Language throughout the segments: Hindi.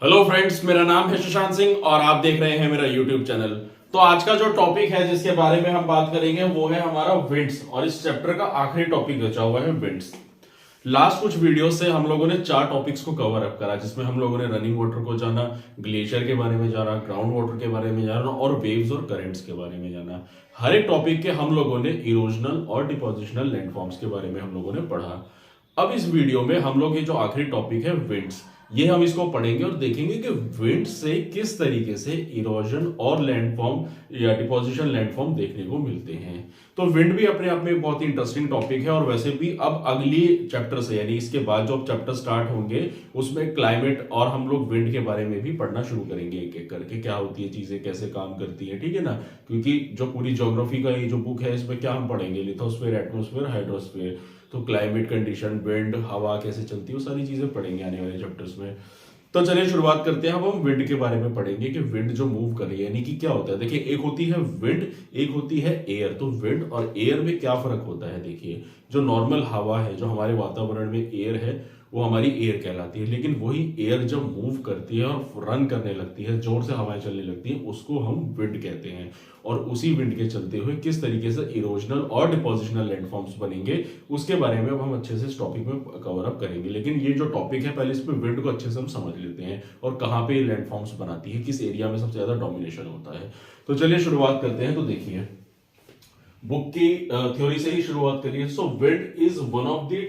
हेलो फ्रेंड्स, मेरा नाम है सुशांत सिंह और आप देख रहे हैं मेरा यूट्यूब चैनल। तो आज का जो टॉपिक है जिसके बारे में हम बात करेंगे वो है हमारा विंड्स, और इस चैप्टर का आखिरी टॉपिक बचा हुआ है विंड्स। लास्ट कुछ वीडियो से हम लोगों ने 4 टॉपिक्स को कवर अप करा, जिसमें हम लोगों ने रनिंग वाटर को जाना, ग्लेशियर के बारे में जाना, ग्राउंड वाटर के बारे में जाना और वेव्स और करंट्स के बारे में जाना। हर एक टॉपिक के हम लोगों ने इरोजनल और डिपोजिशनल लैंडफॉर्म्स के बारे में हम लोगों ने पढ़ा। अब इस वीडियो में हम लोग ये जो आखिरी टॉपिक है विंड्स, ये हम इसको पढ़ेंगे और देखेंगे कि विंड से किस तरीके से इरोजन और लैंडफॉर्म या डिपोजिशन लैंडफॉर्म देखने को मिलते हैं। तो विंड भी अपने आप में एक बहुत ही इंटरेस्टिंग टॉपिक है, और वैसे भी अब अगली चैप्टर से यानी इसके बाद जो चैप्टर स्टार्ट होंगे उसमें क्लाइमेट और हम लोग विंड के बारे में भी पढ़ना शुरू करेंगे, एक एक करके क्या होती है चीजें, कैसे काम करती है, ठीक है ना। क्योंकि जो पूरी ज्योग्राफी का ये जो बुक है इसमें क्या हम पढ़ेंगे, लिथोस्फीयर, एटमॉस्फेयर, हाइड्रोस्फीयर, तो क्लाइमेट कंडीशन, विंड, हवा कैसे चलती है, वो सारी चीजें पढ़ेंगे आने वाले चैप्टर्स में। तो चलिए शुरुआत करते हैं। अब हम विंड के बारे में पढ़ेंगे कि विंड जो मूव कर रही है यानी कि क्या होता है। देखिए, एक होती है विंड, एक होती है एयर। तो विंड और एयर में क्या फर्क होता है। देखिए, जो नॉर्मल हवा है, जो हमारे वातावरण में एयर है, वो हमारी एयर कहलाती है। लेकिन वही एयर जब मूव करती है और रन करने लगती है, जोर से हवाएं चलने लगती है, उसको हम विंड कहते हैं। और उसी विंड के चलते हुए किस तरीके से इरोजनल और डिपोजिशनल लैंडफॉर्म्स बनेंगे, उसके बारे में अब हम अच्छे से इस टॉपिक में कवर अप करेंगे। लेकिन ये जो टॉपिक है, पहले इसमें विंड को अच्छे से हम समझ लेते हैं और कहाँ पे ये लैंडफॉर्म्स बनाती है, किस एरिया में सबसे ज्यादा डोमिनेशन होता है। तो चलिए शुरुआत करते हैं। तो देखिए, बुक की थ्योरी से ही शुरुआत करिए। So wind is one of the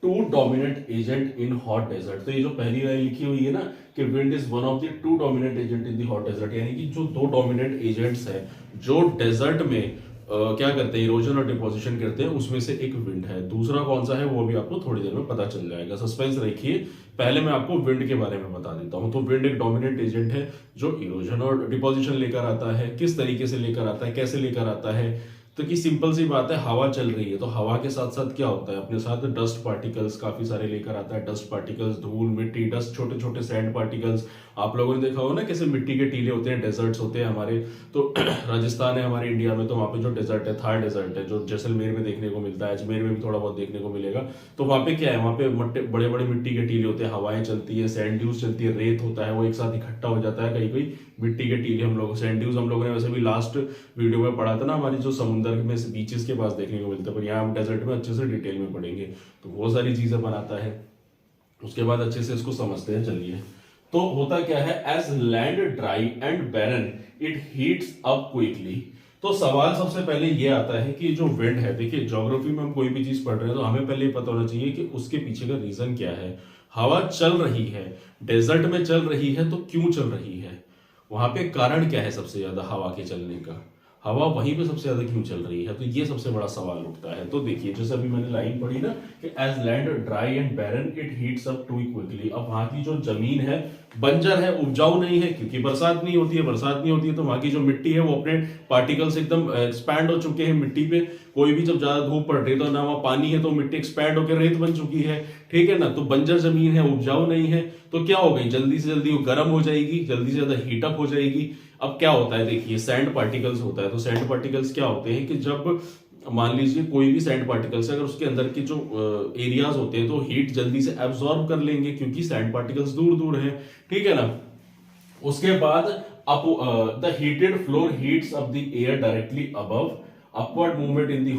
2 dominant agent in hot desert. तो ये जो पहली लाइन लिखी हुई है ना कि wind is one of the 2 dominant agent in the hot desert, यानी कि जो 2 डोमिनेंट एजेंट्स हैं जो डेजर्ट में क्या करते हैं, इरोजन और डिपोजिशन करते हैं, उसमें से एक विंड है। दूसरा कौन सा है वो भी आपको थोड़ी देर में पता चल जाएगा, सस्पेंस रखिए। पहले मैं आपको विंड के बारे में बता देता हूं। तो विंड एक डोमिनेंट एजेंट है जो इरोजन और डिपोजिशन लेकर आता है। किस तरीके से लेकर आता है, कैसे लेकर आता है। तो कि सिंपल सी बात है, हवा चल रही है तो हवा के साथ साथ क्या होता है, अपने साथ डस्ट पार्टिकल्स काफी सारे लेकर आता है। डस्ट पार्टिकल्स, धूल, मिट्टी, डस्ट, छोटे छोटे सैंड पार्टिकल्स। आप लोगों ने देखा होगा ना कैसे मिट्टी के टीले होते हैं, डेजर्ट्स होते हैं हमारे। तो राजस्थान है हमारे इंडिया में, तो वहाँ पे जो डेजर्ट है, थार डेजर्ट है, जो जैसलमेर में देखने को मिलता है, अजमेर में भी थोड़ा बहुत देखने को मिलेगा। तो वहाँ पे क्या है, वहाँ पे बड़े बड़े मिट्टी के टीले होते हैं, हवाएं चलती है, सैंड ड्यूज चलती है, रेत होता है, वो एक साथ इकट्ठा हो जाता है। कहीं कहीं मिट्टी के टीले हम लोग, सैंड ड्यूज हम लोगों ने वैसे भी लास्ट वीडियो में पढ़ा था ना, हमारी जो समुद्र में बीचेस के पास देखने को मिलता है, पर यहाँ हम डेजर्ट में अच्छे से डिटेल में पढ़ेंगे। तो वो सारी चीजें बनाता है। उसके बाद अच्छे से इसको समझते हैं, चलिए। तो होता क्या है, as land dry and barren it heats up quickly. तो सवाल सबसे पहले ये आता है कि जो विंड है, देखिए ज्योग्राफी में हम कोई भी चीज पढ़ रहे हैं तो हमें पहले पता होना चाहिए कि उसके पीछे का रीजन क्या है। हवा चल रही है, डेजर्ट में चल रही है, तो क्यों चल रही है, वहां पे कारण क्या है सबसे ज्यादा हवा के चलने का, हवा वहीं पे सबसे ज्यादा क्यों चल रही है। तो ये सबसे बड़ा सवाल उठता है। तो देखिए, जैसे अभी मैंने लाइन पढ़ी ना कि as land dry and barren it heats up too quickly. अब वहां की जो जमीन है बंजर है, उपजाऊ नहीं है, क्योंकि बरसात नहीं होती है। बरसात नहीं होती है तो वहां की जो मिट्टी है वो अपने पार्टिकल्स एकदम एक्सपैंड हो चुके हैं मिट्टी पे। कोई भी जब ज्यादा धूप पड़ रही है तो ना वहां पानी है, तो मिट्टी एक्सपैंड होकर रेत बन चुकी है, ठीक है ना। तो बंजर जमीन है, उपजाऊ नहीं है, तो क्या हो गई, जल्दी से जल्दी वो गर्म हो जाएगी, जल्दी से ज्यादा हीटअप हो जाएगी। अब क्या होता है, देखिए सैंड पार्टिकल्स होता है। तो सैंड पार्टिकल्स क्या होते हैं कि जब मान लीजिए कोई भी सैंड पार्टिकल्स है, अगर उसके अंदर के जो एरियाज होते हैं तो हीट जल्दी से एब्जॉर्ब कर लेंगे, क्योंकि सैंड पार्टिकल्स दूर दूर है, ठीक है ना। उसके बाद the heated floor heats up the air directly above, upward movement in the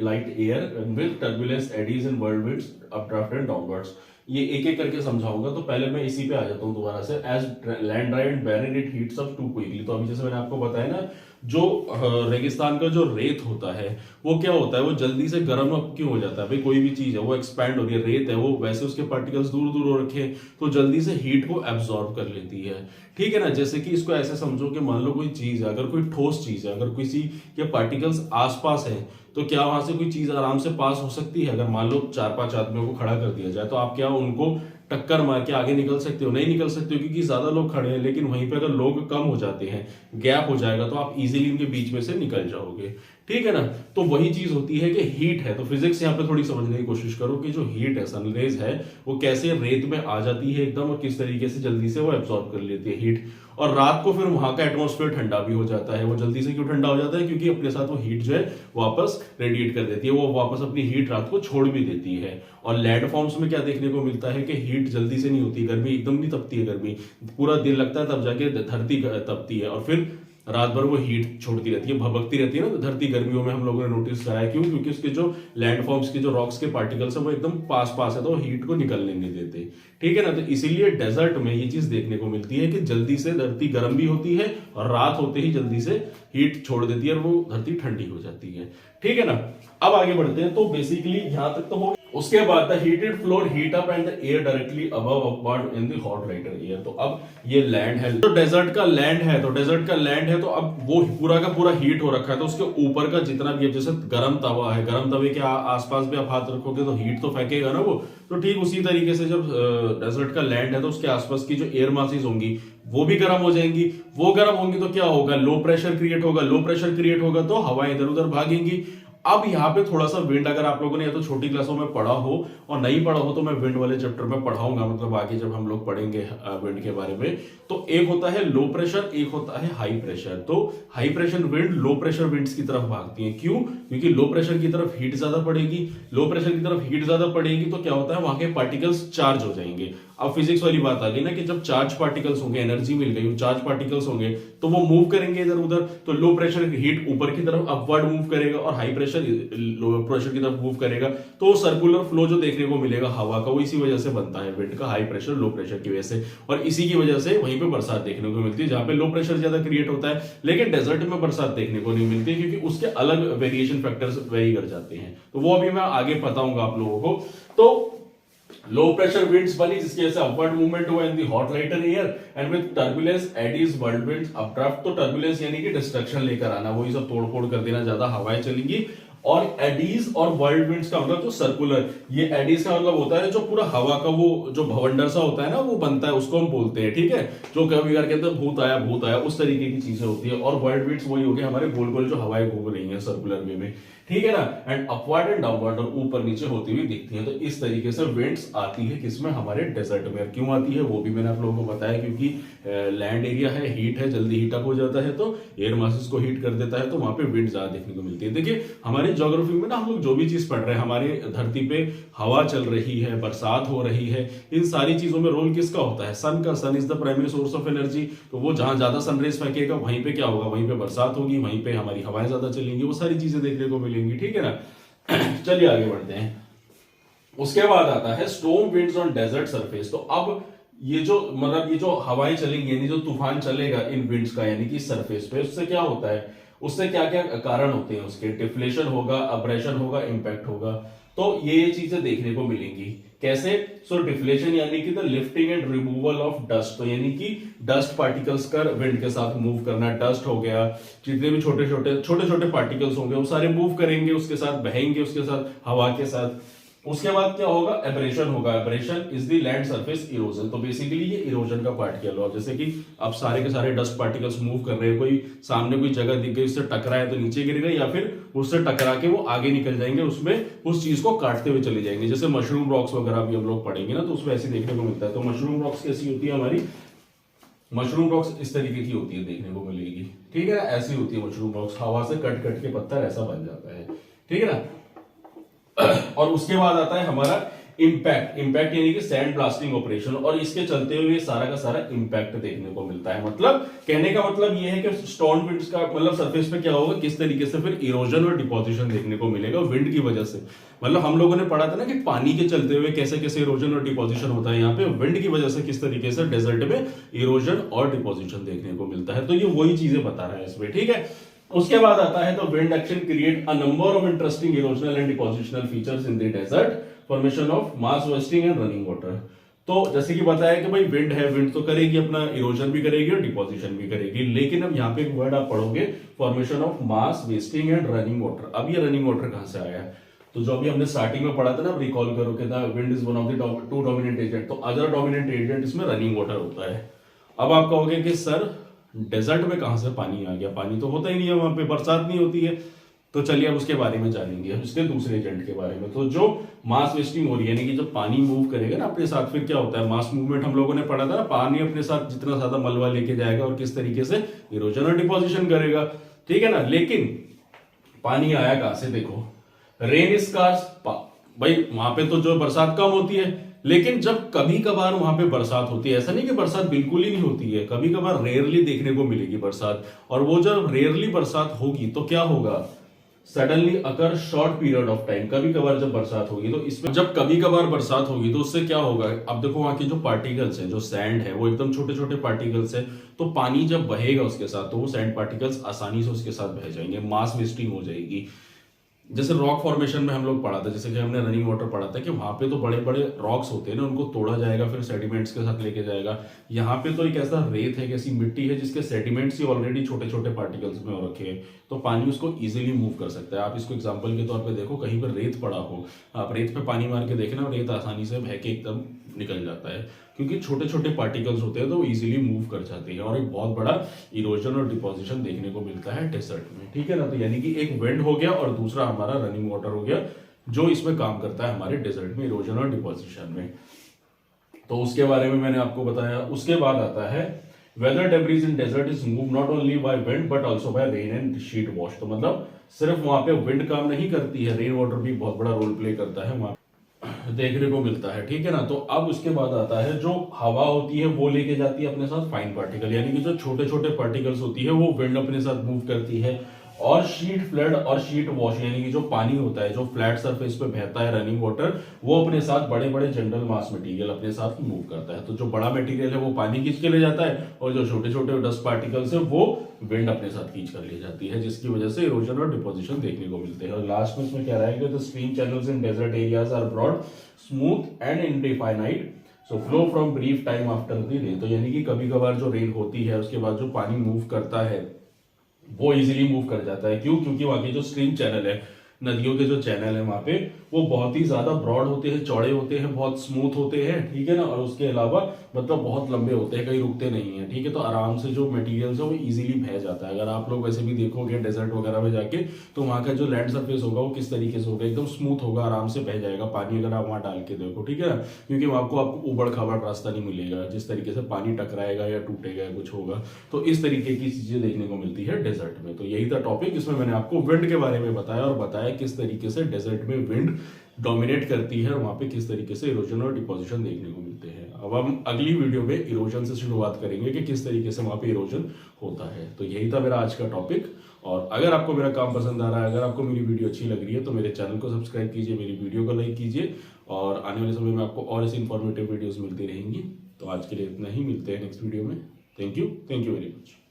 light air with turbulence eddies and whirlwinds updraft and downwards। ये एक एक करके समझाऊंगा। तो पहले मैं इसी पे आ जाता हूँ दोबारा से। As land dry and barren it heats up too quickly. तो अभी जैसे मैंने आपको बताया ना, जो रेगिस्तान का जो रेत होता है वो क्या होता है, वो जल्दी से गर्म क्यों हो जाता है भाई। कोई भी चीज है वो एक्सपैंड हो रही है, रेत है वो, वैसे उसके पार्टिकल्स दूर दूर हो रखे हैं, तो जल्दी से हीट को एब्जॉर्ब कर लेती है, ठीक है ना। जैसे कि इसको ऐसे समझो कि मान लो कोई चीज है, अगर कोई ठोस चीज है, अगर किसी के पार्टिकल्स आसपास है, तो क्या वहां से कोई चीज आराम से पास हो सकती है। अगर मान लो 4-5 आदमियों को खड़ा कर दिया जाए तो आप क्या उनको टक्कर मार के आगे निकल सकते हो, नहीं निकल सकते हो, क्योंकि ज्यादा लोग खड़े हैं। लेकिन वहीं पे अगर लोग कम हो जाते हैं, गैप हो जाएगा, तो आप इजीली इनके बीच में से निकल जाओगे, ठीक है ना। तो वही चीज होती है कि हीट है, तो फिजिक्स यहाँ पे थोड़ी समझने की कोशिश करो कि जो हीट है, सनरेज है, वो कैसे रेत में आ जाती है एकदम और किस तरीके से जल्दी से वो एब्सॉर्ब कर लेती है हीट। और रात को फिर वहां का एटमॉस्फेयर ठंडा भी हो जाता है। वो जल्दी से क्यों ठंडा हो जाता है? क्योंकि अपने साथ वो हीट जो है वापस रेडिएट कर देती है, वो वापस अपनी हीट रात को छोड़ भी देती है। और लैंड फॉर्म्स में क्या देखने को मिलता है कि हीट जल्दी से नहीं होती, गर्मी एकदम नहीं तपती है, गर्मी पूरा दिन लगता है तब जाके धरती तपती है, और फिर रात भर वो हीट छोड़ती रहती है, भभकती रहती है ना। तो धरती गर्मियों में हम लोगों ने नोटिस करा है, क्यों? क्योंकि उसके जो लैंडफॉर्म्स के जो रॉक्स के पार्टिकल्स है वो एकदम पास पास है, तो वो हीट को निकलने नहीं देते। ठीक है ना। तो इसीलिए डेजर्ट में ये चीज देखने को मिलती है कि जल्दी से धरती गर्म भी होती है और रात होते ही जल्दी से हीट छोड़ देती है और वो धरती ठंडी हो जाती है। ठीक है ना। अब आगे बढ़ते हैं। तो बेसिकली यहां तक तो हो। उसके बाद the heated floor heat up and the air directly above upward in the hot lighter air. तो अब ये लैंड है, तो डेजर्ट का लैंड है, तो डेजर्ट का लैंड है, तो अब वो पूरा का पूरा हीट हो रखा है, तो उसके ऊपर का जितना भी, जैसे गर्म तवा है, गर्म तवे के आसपास भी आप हाथ रखोगे तो हीट तो फेंकेगा ना वो। तो ठीक उसी तरीके से जब डेजर्ट का लैंड है तो उसके आसपास की जो एयर मासेस होंगी वो भी गर्म हो जाएंगी। वो गर्म होंगी तो क्या होगा? लो प्रेशर क्रिएट होगा। लो प्रेशर क्रिएट होगा तो हवा इधर उधर भागेंगी। अब यहाँ पे थोड़ा सा विंड, अगर आप लोगों ने या तो छोटी क्लासों में पढ़ा हो और नहीं पढ़ा हो तो मैं विंड वाले चैप्टर में पढ़ाऊंगा, मतलब आगे जब हम लोग पढ़ेंगे विंड के बारे में। तो एक होता है लो प्रेशर, एक होता है हाई प्रेशर। तो high pressure wind low pressure winds की तरफ भागती है। क्यों? क्योंकि लो प्रेशर की तरफ हीट ज्यादा पड़ेगी। लो प्रेशर की तरफ हीट ज्यादा पड़ेगी तो क्या होता है? वहां के पार्टिकल्स चार्ज हो जाएंगे। अब फिजिक्स वाली बात आ गई ना कि जब चार्ज पार्टिकल्स होंगे, एनर्जी मिल गई, चार्ज पार्टिकल्स होंगे तो वो मूव करेंगे इधर उधर। तो लो प्रेशर हीट ऊपर की तरफ अपवर्ड मूव करेगा और हाई प्रेशर लो प्रेशर की तरफ मूव करेगा। तो सर्कुलर फ्लो जो देखने को मिलेगा हवा का, वो इसी वजह से बनता है विंड का, हाई प्रेशर लो प्रेशर की वजह से। और इसी की वजह से वहीं पे बरसात देखने को मिलती है, जहां पे लो प्रेशर ज्यादा क्रिएट होता है। लेकिन डेजर्ट में बरसात देखने को नहीं मिलती क्योंकि उसके अलग वेरिएशन फैक्टर्स वेरी कर जाते हैं। तो वो अभी मैं आगे बताऊंगा आप लोगों को। तो लो प्रेशर विंड्स बनी जिसकी वजह से अपवर्ड मूवमेंट हुआ in the hot lighter air and with turbulence eddies world winds updraft. तो टर्बुलेंस यानी कि डिस्ट्रक्शन लेकर आना, वही सब तोड़ फोड़ कर देना, ज्यादा हवाएं चलेंगी। और एडीज और वर्ल्ड विंड्स का मतलब जो सर्कुलर, ये एडीज का मतलब होता है जो पूरा हवा का वो जो भवंडर सा होता है ना वो बनता है, उसको हम बोलते हैं। ठीक है। जो कभी कहते हैं भूत आया उस तरीके की चीजें होती है। और वर्ल्ड विंड्स वही हो गए हमारे गोल गोल जो हवाएं घूम रही है सर्कुलर वे में। ठीक है ना। एंड अपवर्ड एंड डाउनवर्ड, और ऊपर नीचे होती हुई दिखती है। तो इस तरीके से विंड्स आती है किसमें? हमारे डेजर्ट में। क्यों आती है वो भी मैंने आप लोगों को बताया, क्योंकि लैंड एरिया है, हीट है, जल्दी हीट अप हो जाता है तो एयर मासेस को हीट कर देता है, तो वहां पे विंड ज्यादा देखने को मिलती है। देखिए हमारे ज्योग्राफी में ना हम लोग जो भी चीज पढ़ रहे हैं, हमारे धरती पे हवा चल रही है, बरसात हो रही है, इन सारी चीजों में रोल किसका होता है? सन का। Sun is the primary source of energy. तो वो जहां ज्यादा सनरेज फेंकेगा वहीं पे क्या होगा? वहीं पे बरसात होगी, वहीं पे हमारी हवाएं ज्यादा चलेंगी, वो सारी चीजें देखने को मिलेंगी। ठीक है ना। चलिए आगे बढ़ते हैं। उसके बाद आता है storm winds on desert surface. तो अब ये जो मतलब ये जो हवाएं चलेंगी यानी जो तूफान चलेगा इन विंड्स का यानी कि सरफेस पे, उससे क्या होता है? उससे क्या क्या कारण होते हैं उसके? डिफ्लेशन होगा, अब्रेशन होगा, इंपैक्ट होगा। तो ये चीजें देखने को मिलेंगी। कैसे? सो डिफ्लेशन यानी कि the lifting and removal of dust. तो यानी कि डस्ट पार्टिकल्स का विंड के साथ मूव करना। डस्ट हो गया, जितने भी छोटे छोटे पार्टिकल्स होंगे वो सारे मूव करेंगे, उसके साथ बहेंगे, उसके साथ हवा के साथ। उसके बाद क्या होगा? एब्रेशन होगा। Abrasion is the land surface erosion. तो बेसिकली ये इरोजन का पार्ट किया लो। जैसे कि अब सारे के सारे डस्ट पार्टिकल्स मूव कर रहे हैं, कोई सामने कोई जगह दिख गई, उससे टकरा है तो नीचे गिर गई, या फिर उससे टकरा के वो आगे निकल जाएंगे, उसमें उस चीज को काटते हुए चले जाएंगे। जैसे मशरूम रॉक्स वगैरह भी हम लोग पढ़ेंगे ना, तो उसमें ऐसे देखने को मिलता है। तो मशरूम रॉक्स कैसी होती है हमारी? मशरूम रॉक्स इस तरीके की होती है, देखने को मिलेगी। ठीक है। ऐसी होती है मशरूम रॉक्स, हवा से कट कट के पत्थर ऐसा बन जाता है। ठीक है ना। और उसके बाद आता है हमारा इंपैक्ट। इंपैक्ट यानी कि सैंड ब्लास्टिंग ऑपरेशन, और इसके चलते हुए सारा का सारा इंपैक्ट देखने को मिलता है। मतलब कहने का मतलब ये है कि स्टॉर्म विंड्स का मतलब सरफेस पे क्या होगा, किस तरीके से फिर इरोजन और डिपोजिशन देखने को मिलेगा विंड की वजह से। मतलब हम लोगों ने पढ़ा था ना कि पानी के चलते हुए कैसे कैसे इरोजन और डिपोजिशन होता है, यहाँ पे विंड की वजह से किस तरीके से डेजर्ट में इरोजन और डिपोजिशन देखने को मिलता है। तो ये वही चीजें बता रहा है इसमें। ठीक है। उसके बाद आता है तो wind action create a number of interesting erosional and depositional features in the desert, formation of mass wasting and running water. तो जैसे कि बताया कि भाई विंड है, विंड तो करेगी अपना, इरोजन भी करेगी और डिपोजिशन भी करेगी। लेकिन अब यहाँ पे एक वर्ड आप पढ़ोगे, formation of mass wasting and running water. अब ये रनिंग वाटर कहां से आया है? तो जो अभी हमने स्टार्टिंग में पढ़ा था ना, रिकॉल करो कि the wind is one of the two dominant agent. तो अदर डोमिनेंट एजेंट इसमें रनिंग वाटर होता है। अब आप कहोगे कि सर डेजर्ट में कहां से पानी आ गया? पानी तो होता ही नहीं है वहां पे, बरसात नहीं होती है। तो चलिए अब उसके बारे में जानेंगे, हम इसके दूसरे एजेंट के बारे में। तो जो मास वेस्टिंग हो रही है, यानी कि जब पानी मूव करेगा ना अपने साथ, फिर क्या होता है, मास मूवमेंट हम लोगों ने पढ़ा था ना, पानी अपने साथ जितना ज्यादा मलबा लेके जाएगा और किस तरीके से इरोजन और डिपोजिशन करेगा, ठीक है ना। लेकिन पानी आया कहां से, देखो रेन इज स्कार्स, भाई वहां पे तो जो बरसात कम होती है, लेकिन जब कभी कभार वहां पे बरसात होती है, ऐसा नहीं कि बरसात बिल्कुल ही नहीं होती है, कभी कभार रेयरली देखने को मिलेगी बरसात। और वो जब रेयरली बरसात होगी तो क्या होगा, suddenly occur short period of time, कभी कभार जब बरसात होगी तो इसमें जब कभी कभार बरसात होगी तो उससे क्या होगा, अब देखो वहां की जो पार्टिकल्स है, जो सैंड है, वो एकदम छोटे छोटे पार्टिकल्स है, तो पानी जब बहेगा उसके साथ तो वो सैंड पार्टिकल्स आसानी से उसके साथ बह जाएंगे, मास वेस्टिंग हो जाएगी। जैसे रॉक फॉर्मेशन में हम लोग पढ़ा था, जैसे कि हमने रनिंग वाटर पढ़ा था कि वहां पे तो बड़े बड़े रॉक्स होते हैं ना, उनको तोड़ा जाएगा फिर सेडिमेंट्स के साथ लेके जाएगा। यहाँ पे तो एक ऐसा रेत है, एक ऐसी मिट्टी है जिसके सेडिमेंट्स ही ऑलरेडी छोटे छोटे पार्टिकल्स में हो रखे हैं, तो पानी उसको इजीली मूव कर सकता है। आप इसको एग्जांपल के तौर पे देखो, कहीं पर रेत पड़ा हो, आप रेत पे पानी मार के देखना, रेत आसानी से बह के एकदम निकल जाता है, क्योंकि छोटे छोटे पार्टिकल्स होते हैं तो वो इजीली मूव कर जाते हैं। और एक बहुत बड़ा इरोजन और डिपोजिशन देखने को मिलता है डेजर्ट में, ठीक है ना। तो यानी कि एक विंड हो गया और दूसरा हमारा रनिंग वाटर हो गया, जो इसमें काम करता है हमारे डेजर्ट में इरोजन और डिपोजिशन में। तो उसके बारे में मैंने आपको बताया। उसके बाद आता है weather debris in desert is move not only by wind but also by rain and sheet wash. तो मतलब सिर्फ वहां पे विंड काम नहीं करती है, रेन वाटर भी बहुत बड़ा रोल प्ले करता है, वहां देखने को मिलता है, ठीक है ना। तो अब उसके बाद आता है जो हवा होती है वो लेके जाती है अपने साथ फाइन पार्टिकल, यानी कि जो छोटे छोटे पार्टिकल्स होती है वो विंड अपने साथ मूव करती है। और शीट फ्लड और शीट वॉश, यानी कि जो पानी होता है जो फ्लैट सरफेस पे बहता है रनिंग वाटर, वो अपने साथ बड़े बड़े जनरल मास मटेरियल अपने साथ मूव करता है। तो जो बड़ा मटेरियल है वो पानी खींच के ले जाता है, और जो छोटे छोटे डस्ट पार्टिकल्स है वो विंड अपने साथ खींच कर ले जाती है, जिसकी वजह से इरोजन और डिपोजिशन देखने को मिलते हैं। और लास्ट में इसमें क्या रहेगा, the stream channels in desert areas are broad, smooth and indefinite, so flow from brief time after the rain. तो यानी कि कभी कभार जो रेन होती है उसके बाद जो पानी मूव करता है वो इजीली मूव कर जाता है। क्यों? क्योंकि वहां के जो स्ट्रीम चैनल है, नदियों के जो चैनल है वहां पे, वो बहुत ही ज्यादा ब्रॉड होते हैं, चौड़े होते हैं, बहुत स्मूथ होते हैं, ठीक है ना। और उसके अलावा मतलब बहुत लंबे होते हैं, कहीं रुकते नहीं है, ठीक है। तो आराम से जो मटेरियल्स है वो इजीली बह जाता है। अगर आप लोग वैसे भी देखोगे डेजर्ट वगैरह में जाके, तो वहां का जो लैंड सरफेस होगा वो किस तरीके से होगा, एकदम स्मूथ होगा, आराम से बह जाएगा पानी, अगर आप वहां डाल के देखो, ठीक है ना। क्योंकि आपको उबड़ खाबड़ रास्ता नहीं मिलेगा, जिस तरीके से पानी टकराएगा या टूटेगा कुछ होगा, तो इस तरीके की चीजें देखने को मिलती है डेजर्ट में। तो यही था टॉपिक, इसमें मैंने आपको विंड के बारे में बताया और बताया किस तरीके से डेजर्ट में विंड डोमिनेट करती है और वहां पे किस तरीके से इरोजन और डिपोजिशन देखने को मिलते हैं। अब हम अगली वीडियो में इरोजन से शुरुआत करेंगे कि किस तरीके से वहां पे इरोजन होता है। तो यही था मेरा आज का टॉपिक। और अगर आपको मेरा काम पसंद आ रहा है, अगर आपको मेरी वीडियो अच्छी लग रही है, तो मेरे चैनल को सब्सक्राइब कीजिए, मेरी वीडियो को लाइक कीजिए, और आने वाले समय में आपको और ऐसी इंफॉर्मेटिव वीडियोस मिलती रहेंगी। तो आज के लिए इतना ही, मिलते हैं नेक्स्ट वीडियो में। Thank you very much.